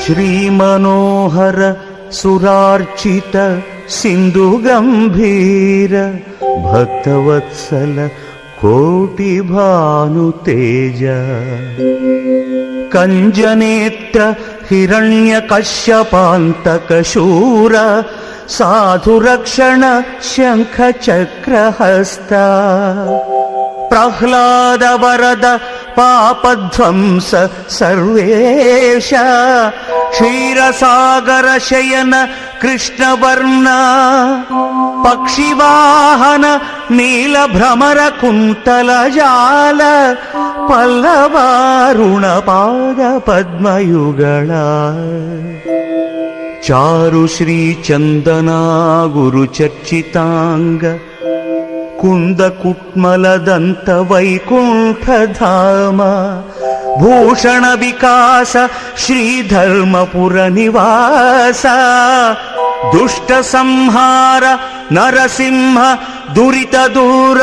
ಶ್ರೀಮನೋಹರ ಸುರಾರ್ಚಿತ ಸಿಂಧು ಗಂಭೀರ ಭಕ್ತವತ್ಸಲ ಕೋಟಿ ಭಾನು ತೇಜ ಕಂಜನೇತ್ರ ಹಿರಣ್ಯ ಕಶ್ಯಪಾಂತಕ ಶೂರ ಸಾಧು ರಕ್ಷಣ ಶಂಖ ಚಕ್ರಹಸ್ತ ಪ್ರಹ್ಲಾದ ವರದ ಪಾಪಧ್ವಂಸ ಸರ್ವೇಶ ಕ್ಷೀರಸಾಗರ ಶಯನ ಕೃಷ್ಣವರ್ಣ ಪಕ್ಷಿವಾಹನ ನೀಲಭ್ರಮರ ಕುಂತಲ ಜಾಲ ಪಲ್ಲವಾರುಣ ಪಾದ ಪದ್ಮಯುಗಳ ಚಾರು ಶ್ರೀ ಚಂದನಾ ಗುರು ಚರ್ಚಿತಾಂಗ ಕುಂದ ಕುಟ್ಮಲದಂತ ವೈಕುಂಠಧಾಮ ಭೂಷಣ ವಿಕಾಸ ಶ್ರೀಧರ್ಮಪುರ ನಿವಾಸ ದುಷ್ಟ ಸಂಹಾರ ನರಸಿಂಹ ದುರಿತ ದೂರ